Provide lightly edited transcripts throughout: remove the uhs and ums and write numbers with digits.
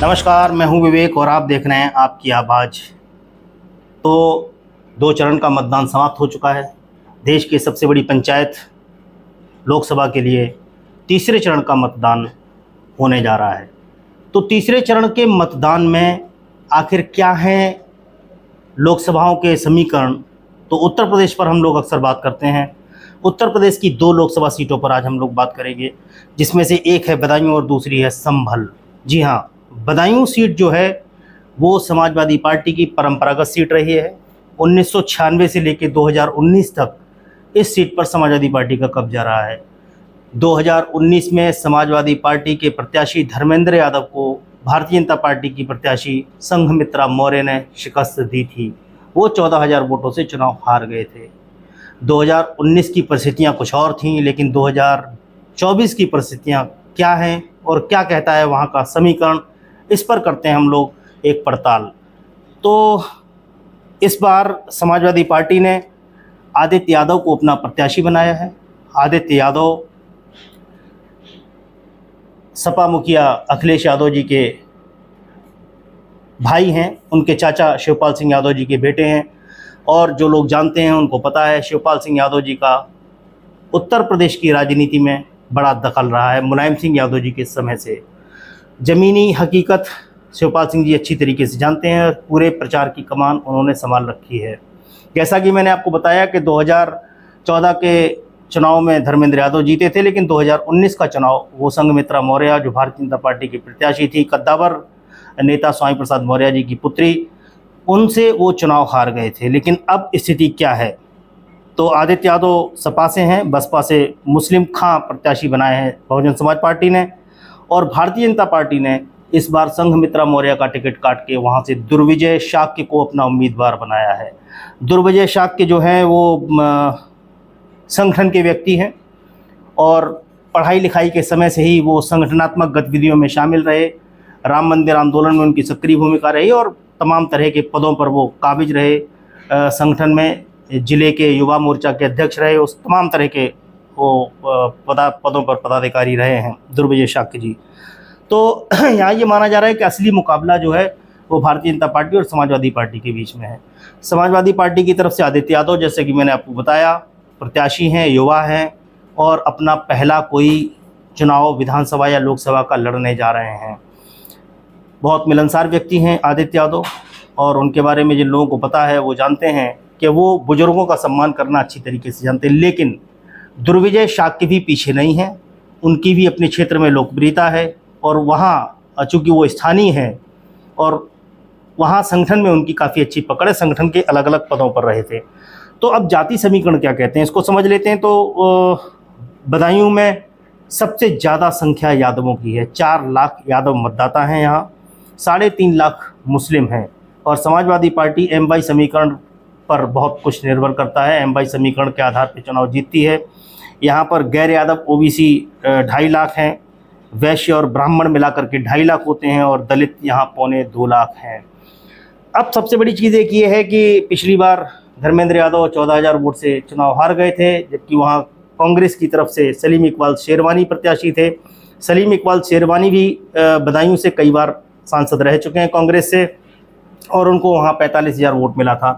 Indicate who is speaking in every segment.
Speaker 1: नमस्कार, मैं हूं विवेक और आप देख रहे हैं आपकी आवाज़। तो 2 चरण का मतदान समाप्त हो चुका है। देश की सबसे बड़ी पंचायत लोकसभा के लिए तीसरे चरण का मतदान होने जा रहा है। तो तीसरे चरण के मतदान में आखिर क्या हैं लोकसभाओं के समीकरण। तो उत्तर प्रदेश पर हम लोग अक्सर बात करते हैं। उत्तर प्रदेश की 2 लोकसभा सीटों पर आज हम लोग बात करेंगे, जिसमें से एक है बदायूं और दूसरी है संभल। जी हाँ, बदायूं सीट जो है वो समाजवादी पार्टी की परंपरागत सीट रही है। 1996 से लेकर 2019 तक इस सीट पर समाजवादी पार्टी का कब्जा रहा है। 2019 में समाजवादी पार्टी के प्रत्याशी धर्मेंद्र यादव को भारतीय जनता पार्टी की प्रत्याशी संघमित्रा मौर्य ने शिकस्त दी थी। वो 14,000 वोटों से चुनाव हार गए थे। 2019 की परिस्थितियाँ कुछ और थीं, लेकिन 2024 की परिस्थितियाँ क्या हैं और क्या कहता है वहाँ का समीकरण, इस पर करते हैं हम लोग एक पड़ताल। तो इस बार समाजवादी पार्टी ने आदित्य यादव को अपना प्रत्याशी बनाया है। आदित्य यादव सपा मुखिया अखिलेश यादव जी के भाई हैं, उनके चाचा शिवपाल सिंह यादव जी के बेटे हैं। और जो लोग जानते हैं उनको पता है, शिवपाल सिंह यादव जी का उत्तर प्रदेश की राजनीति में बड़ा दखल रहा है। मुलायम सिंह यादव जी के समय से ज़मीनी हकीकत शिवपाल सिंह जी अच्छी तरीके से जानते हैं। पूरे प्रचार की कमान उन्होंने संभाल रखी है। जैसा कि मैंने आपको बताया कि 2014 के चुनाव में धर्मेंद्र यादव जीते थे, लेकिन 2019 का चुनाव वो संघमित्रा मौर्य, जो भारतीय जनता पार्टी की प्रत्याशी थी, कद्दावर नेता स्वामी प्रसाद मौर्य जी की पुत्री, उनसे वो चुनाव हार गए थे। लेकिन अब स्थिति क्या है? तो आदित्य यादव सपा से हैं, बसपा से मुस्लिम खां प्रत्याशी बनाए हैं बहुजन समाज पार्टी ने, और भारतीय जनता पार्टी ने इस बार संघमित्रा मौर्य का टिकट काट के वहाँ से दुर्विजय शाक्य को अपना उम्मीदवार बनाया है। दुर्विजय शाक्य जो हैं वो संगठन के व्यक्ति हैं और पढ़ाई लिखाई के समय से ही वो संगठनात्मक गतिविधियों में शामिल रहे। राम मंदिर आंदोलन में उनकी सक्रिय भूमिका रही और तमाम तरह के पदों पर वो काबिज रहे। संगठन में जिले के युवा मोर्चा के अध्यक्ष रहे, उस तमाम तरह के वो पदों पर पदाधिकारी रहे हैं दुर्विजय शाक्य जी। तो यहाँ ये माना जा रहा है कि असली मुकाबला जो है वो भारतीय जनता पार्टी और समाजवादी पार्टी के बीच में है। समाजवादी पार्टी की तरफ से आदित्य यादव, जैसे कि मैंने आपको बताया, प्रत्याशी हैं, युवा हैं और अपना पहला कोई चुनाव विधानसभा या लोकसभा का लड़ने जा रहे हैं। बहुत मिलनसार व्यक्ति हैं आदित्य यादव, और उनके बारे में जिन लोगों को पता है वो जानते हैं कि वो बुजुर्गों का सम्मान करना अच्छी तरीके से जानते हैं। लेकिन दुर्विजय शाक्य भी पीछे नहीं हैं, उनकी भी अपने क्षेत्र में लोकप्रियता है और वहाँ चूँकि वो स्थानीय हैं और वहाँ संगठन में उनकी काफ़ी अच्छी पकड़ है, संगठन के अलग अलग पदों पर रहे थे। तो अब जाति समीकरण क्या कहते हैं इसको समझ लेते हैं। तो बदायूं में सबसे ज़्यादा संख्या यादवों की है, 4 लाख यादव मतदाता हैं यहाँ, 3.5 लाख मुस्लिम हैं। और समाजवादी पार्टी एम/बाई समीकरण पर बहुत कुछ निर्भर करता है, एम/बाई समीकरण के आधार पर चुनाव जीतती है। यहाँ पर गैर यादव ओबीसी 2.5 लाख हैं, वैश्य और ब्राह्मण मिलाकर के 2.5 लाख होते हैं और दलित यहाँ 2.25 लाख हैं। अब सबसे बड़ी चीज़ एक ये है कि पिछली बार धर्मेंद्र यादव 14,000 वोट से चुनाव हार गए थे, जबकि वहाँ कांग्रेस की तरफ से सलीम इकबाल शेरवानी प्रत्याशी थे। सलीम इकबाल शेरवानी भी बदायूं से कई बार सांसद रह चुके हैं कांग्रेस से, और उनको वहाँ 45,000 वोट मिला था।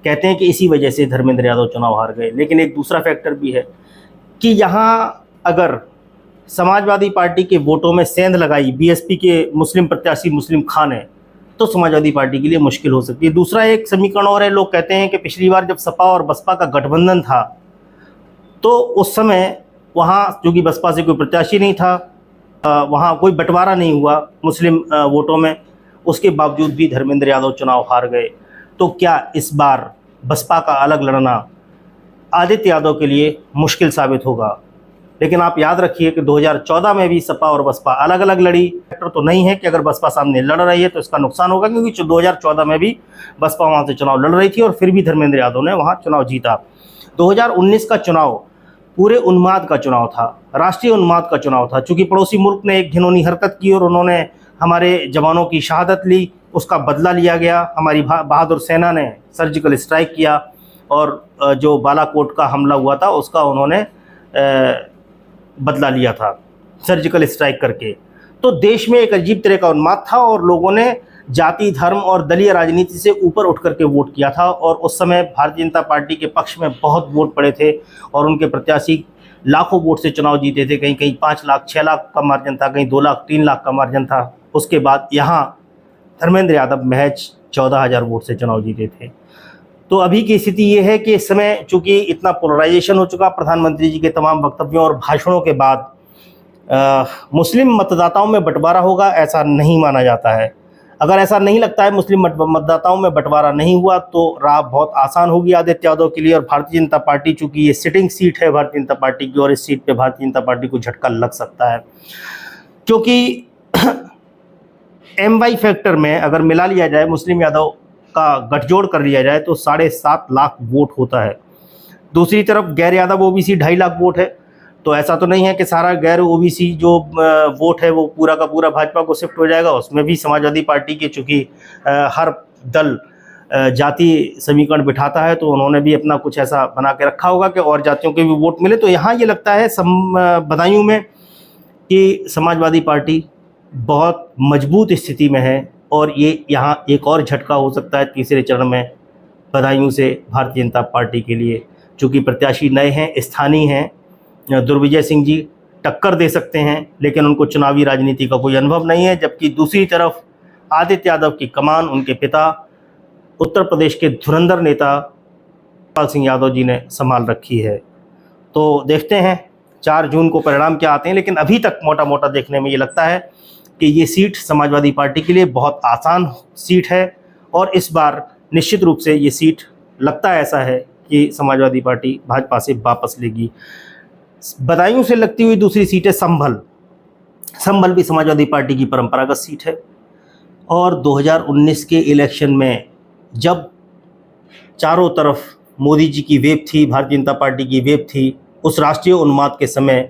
Speaker 1: कहते हैं कि इसी वजह से धर्मेंद्र यादव चुनाव हार गए। लेकिन एक दूसरा फैक्टर भी है कि यहाँ अगर समाजवादी पार्टी के वोटों में सेंध लगाई बीएसपी के मुस्लिम प्रत्याशी मुस्लिम खान ने, तो समाजवादी पार्टी के लिए मुश्किल हो सकती है। दूसरा एक समीकरण और है, लोग कहते हैं कि पिछली बार जब सपा और बसपा का गठबंधन था तो उस समय वहाँ क्योंकि बसपा से कोई प्रत्याशी नहीं था, वहाँ कोई बंटवारा नहीं हुआ मुस्लिम वोटों में, उसके बावजूद भी धर्मेंद्र यादव चुनाव हार गए। तो क्या इस बार बसपा का अलग लड़ना आदित्य यादव के लिए मुश्किल साबित होगा? लेकिन आप याद रखिए कि 2014 में भी सपा और बसपा अलग अलग लड़ी। फैक्टर तो नहीं है कि अगर बसपा सामने लड़ रही है तो इसका नुकसान होगा, क्योंकि 2014 में भी बसपा वहाँ से चुनाव लड़ रही थी और फिर भी धर्मेंद्र यादव ने वहाँ चुनाव जीता। 2019 का चुनाव पूरे उन्माद का चुनाव था, राष्ट्रीय उन्माद का चुनाव था। चूँकि पड़ोसी मुल्क ने एक घिनौनी हरकत की और उन्होंने हमारे जवानों की शहादत ली, उसका बदला लिया गया। हमारी बहादुर सेना ने सर्जिकल स्ट्राइक किया और जो बालाकोट का हमला हुआ था उसका उन्होंने बदला लिया था सर्जिकल स्ट्राइक करके। तो देश में एक अजीब तरह का उन्माद था और लोगों ने जाति, धर्म और दलीय राजनीति से ऊपर उठ करके वोट किया था। और उस समय भारतीय जनता पार्टी के पक्ष में बहुत वोट पड़े थे और उनके प्रत्याशी लाखों वोट से चुनाव जीते थे। कहीं कहीं 5 लाख 6 लाख का मार्जिन था, कहीं 2 लाख 3 लाख का मार्जिन था। उसके बाद यहाँ धर्मेंद्र यादव महज 14,000 वोट से चुनाव जीते थे। तो अभी की स्थिति ये है कि इस समय चूँकि इतना पोलराइजेशन हो चुका, प्रधानमंत्री जी के तमाम वक्तव्यों और भाषणों के बाद मुस्लिम मतदाताओं में बंटवारा होगा, ऐसा नहीं माना जाता है। अगर ऐसा नहीं लगता है मुस्लिम मतदाताओं में बंटवारा नहीं हुआ तो राह बहुत आसान होगी आदित्य यादव के लिए। और भारतीय जनता पार्टी, चूँकि ये सिटिंग सीट है भारतीय जनता पार्टी की, और इस सीट पे भारतीय जनता पार्टी को झटका लग सकता है, क्योंकि MY फैक्टर में अगर मिला लिया जाए, मुस्लिम यादव का गठजोड़ कर लिया जाए तो 7.5 लाख वोट होता है। दूसरी तरफ गैर यादव OBC 2.5 लाख वोट है। तो ऐसा तो नहीं है कि सारा गैर OBC जो वोट है वो पूरा का पूरा भाजपा को शिफ्ट हो जाएगा। उसमें भी समाजवादी पार्टी के, चूँकि हर दल जाति समीकरण बिठाता है, तो उन्होंने भी अपना कुछ ऐसा बना के रखा होगा कि और जातियों के भी वोट मिले। तो यहाँ ये लगता है बदायूं में कि समाजवादी पार्टी बहुत मजबूत स्थिति में है और ये यहाँ एक और झटका हो सकता है तीसरे चरण में बदायूं से भारतीय जनता पार्टी के लिए। चूँकि प्रत्याशी नए हैं, स्थानीय हैं, दुर्विजय सिंह जी टक्कर दे सकते हैं, लेकिन उनको चुनावी राजनीति का कोई अनुभव नहीं है। जबकि दूसरी तरफ आदित्य यादव की कमान उनके पिता उत्तर प्रदेश के धुरंधर नेता शिवपाल सिंह यादव जी ने संभाल रखी है। तो देखते हैं 4 जून को परिणाम क्या आते हैं, लेकिन अभी तक मोटा मोटा देखने में ये लगता है कि ये सीट समाजवादी पार्टी के लिए बहुत आसान सीट है और इस बार निश्चित रूप से ये सीट लगता है ऐसा है कि समाजवादी पार्टी भाजपा से वापस लेगी। बदायूं से लगती हुई दूसरी सीट है संभल। संभल भी समाजवादी पार्टी की परंपरागत सीट है और 2019 के इलेक्शन में जब चारों तरफ मोदी जी की वेव थी, भारतीय जनता पार्टी की वेव थी, उस राष्ट्रीय उन्माद के समय,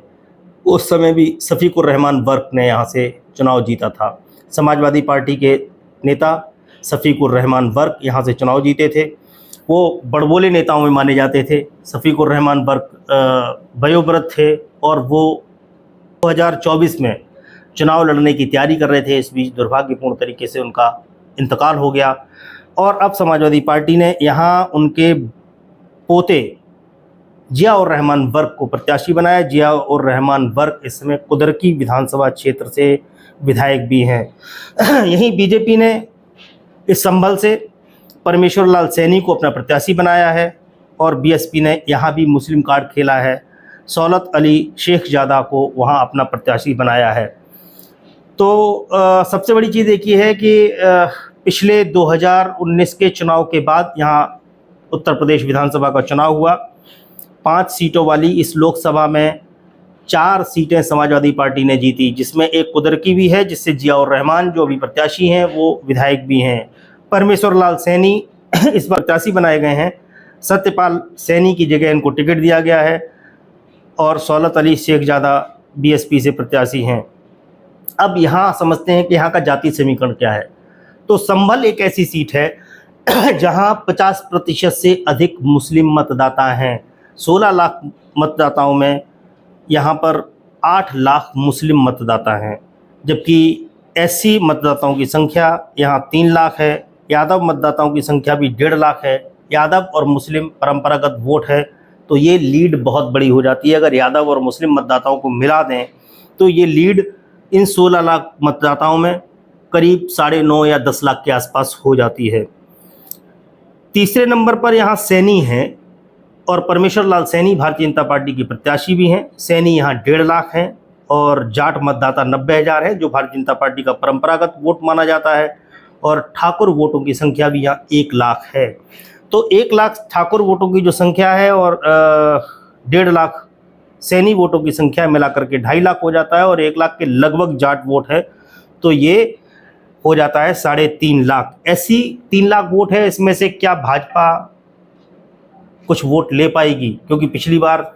Speaker 1: उस समय भी शफीकुर रहमान वर्क ने यहाँ से चुनाव जीता था। समाजवादी पार्टी के नेता शफीकुर रहमान वर्क यहाँ से चुनाव जीते थे। वो बड़बोले नेताओं में माने जाते थे। शफीकुर रहमान वर्क वयोवृद्ध थे और वो 2024 में चुनाव लड़ने की तैयारी कर रहे थे। इस बीच दुर्भाग्यपूर्ण तरीके से उनका इंतकाल हो गया और अब समाजवादी पार्टी ने यहाँ उनके पोते जिया-उर रहमान वर्क को प्रत्याशी बनाया। जिया-उर रहमान वर्क इस समय कुदरकी विधानसभा क्षेत्र से विधायक भी हैं। यहीं बीजेपी ने इस संभल से परमेश्वर लाल सैनी को अपना प्रत्याशी बनाया है और BSP ने यहाँ भी मुस्लिम कार्ड खेला है, सौलत अली शेखजादा को वहाँ अपना प्रत्याशी बनाया है। तो सबसे बड़ी चीज़ एक ये है कि पिछले 2019 के चुनाव के बाद यहाँ उत्तर प्रदेश विधानसभा का चुनाव हुआ। 5 सीटों वाली इस लोकसभा में 4 सीटें समाजवादी पार्टी ने जीती, जिसमें एक कुदरकी भी है, जिससे जिया-उर रहमान जो अभी प्रत्याशी हैं वो विधायक भी हैं। परमेश्वर लाल सैनी इस बार प्रत्याशी बनाए गए हैं। सत्यपाल सैनी की जगह इनको टिकट दिया गया है और सौलत अली शेखजादा BSP से प्रत्याशी हैं। अब यहाँ समझते हैं कि यहाँ का जाति समीकरण क्या है। तो संभल एक ऐसी सीट है जहाँ 50% से अधिक मुस्लिम मतदाता हैं। 16 लाख मतदाताओं में यहाँ पर 8 लाख मुस्लिम मतदाता हैं, जबकि SC मतदाताओं की संख्या यहाँ 3 लाख है। यादव मतदाताओं की संख्या भी 1.5 लाख है। यादव और मुस्लिम परंपरागत वोट है, तो ये लीड बहुत बड़ी हो जाती है। अगर यादव और मुस्लिम मतदाताओं को मिला दें तो ये लीड इन 16 लाख मतदाताओं में करीब 9.5 या 10 लाख के आसपास हो जाती है। तीसरे नंबर पर यहाँ सैनी हैं और परमेश्वर लाल सैनी भारतीय जनता पार्टी की प्रत्याशी भी हैं। सैनी यहाँ 1.5 लाख हैं और जाट मतदाता 90,000 है, जो भारतीय जनता पार्टी का परंपरागत वोट माना जाता है। और ठाकुर वोटों की संख्या भी यहाँ 1 लाख है। तो 1 लाख ठाकुर वोटों की जो संख्या है और 1.5 लाख सैनी वोटों की संख्या मिलाकर के 2.5 लाख हो जाता है और 1 लाख के लगभग जाट वोट है, तो ये हो जाता है 3.5 लाख। ऐसी 3 लाख वोट है। इसमें से क्या भाजपा कुछ वोट ले पाएगी? क्योंकि पिछली बार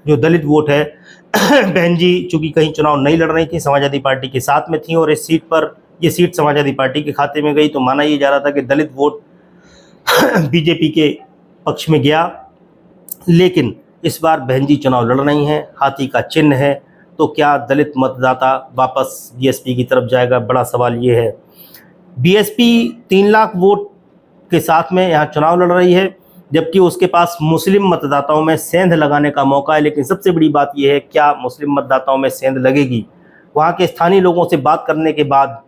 Speaker 1: जो दलित वोट है बहन जी चूँकि कहीं चुनाव नहीं लड़ रही थी, समाजवादी पार्टी के साथ में थी और इस सीट पर ये सीट समाजवादी पार्टी के खाते में गई, तो माना ये जा रहा था कि दलित वोट बीजेपी के पक्ष में गया। लेकिन इस बार बहन जी चुनाव लड़ रही हैं, हाथी का चिन्ह है तो क्या दलित मतदाता वापस बीएसपी की तरफ जाएगा? बड़ा सवाल ये है। बीएसपी 3 लाख वोट के साथ में यहाँ चुनाव लड़ रही है, जबकि उसके पास मुस्लिम मतदाताओं में सेंध लगाने का मौका है। लेकिन सबसे बड़ी बात यह है, क्या मुस्लिम मतदाताओं में सेंध लगेगी? वहाँ के स्थानीय लोगों से बात करने के बाद,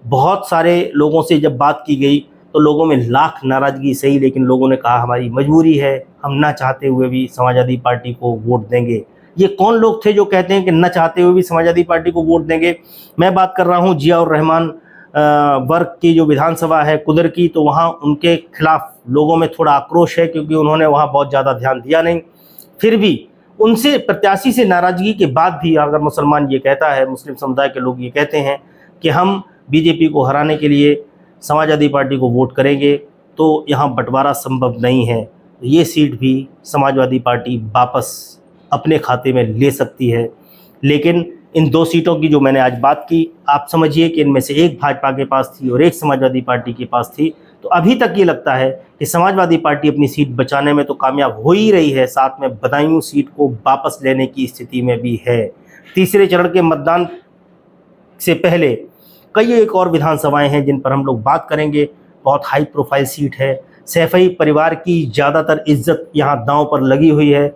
Speaker 1: बहुत सारे लोगों से जब बात की गई तो लोगों में लाख नाराज़गी सही, लेकिन लोगों ने कहा हमारी मजबूरी है, हम ना चाहते हुए भी समाजवादी पार्टी को वोट देंगे। ये कौन लोग थे जो कहते हैं कि न चाहते हुए भी समाजवादी पार्टी को वोट देंगे? मैं बात कर रहा हूँ जियाउर रहमान वर्ग की जो विधानसभा है कुदर की, तो वहाँ उनके खिलाफ लोगों में थोड़ा आक्रोश है, क्योंकि उन्होंने वहाँ बहुत ज़्यादा ध्यान दिया नहीं। फिर भी उनसे, प्रत्याशी से नाराज़गी के बाद भी अगर मुसलमान ये कहता है, मुस्लिम समुदाय के लोग ये कहते हैं कि हम बीजेपी को हराने के लिए समाजवादी पार्टी को वोट करेंगे, तो यहाँ बंटवारा संभव नहीं है। ये सीट भी समाजवादी पार्टी वापस अपने खाते में ले सकती है। लेकिन इन 2 सीटों की जो मैंने आज बात की, आप समझिए कि इनमें से एक भाजपा के पास थी और एक समाजवादी पार्टी के पास थी। तो अभी तक ये लगता है कि समाजवादी पार्टी अपनी सीट बचाने में तो कामयाब हो ही रही है, साथ में बदायूं सीट को वापस लेने की स्थिति में भी है। तीसरे चरण के मतदान से पहले कई एक और विधानसभाएं हैं जिन पर हम लोग बात करेंगे। बहुत हाई प्रोफाइल सीट है। सैफई परिवार की ज़्यादातर इज्जत यहाँ दांव पर लगी हुई है।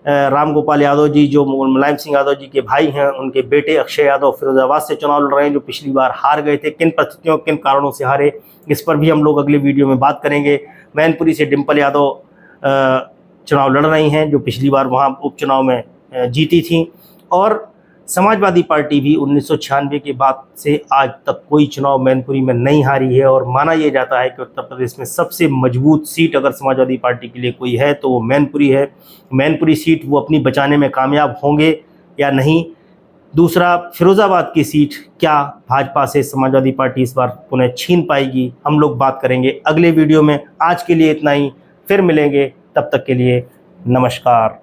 Speaker 1: राम गोपाल यादव जी जो मुलायम सिंह यादव जी के भाई हैं, उनके बेटे अक्षय यादव फिरोजाबाद से चुनाव लड़ रहे हैं, जो पिछली बार हार गए थे। किन परिस्थितियों, किन कारणों से हारे, इस पर भी हम लोग अगले वीडियो में बात करेंगे। मैनपुरी से डिम्पल यादव चुनाव लड़ रही हैं, जो पिछली बार वहाँ उपचुनाव में जीती थी। और समाजवादी पार्टी भी 1996 के बाद से आज तक कोई चुनाव मैनपुरी में नहीं हारी है। और माना यह जाता है कि उत्तर प्रदेश में सबसे मजबूत सीट अगर समाजवादी पार्टी के लिए कोई है तो वो मैनपुरी है। मैनपुरी सीट वो अपनी बचाने में कामयाब होंगे या नहीं? दूसरा, फिरोज़ाबाद की सीट क्या भाजपा से समाजवादी पार्टी इस बार पुनः छीन पाएगी? हम लोग बात करेंगे अगले वीडियो में। आज के लिए इतना ही, फिर मिलेंगे, तब तक के लिए नमस्कार।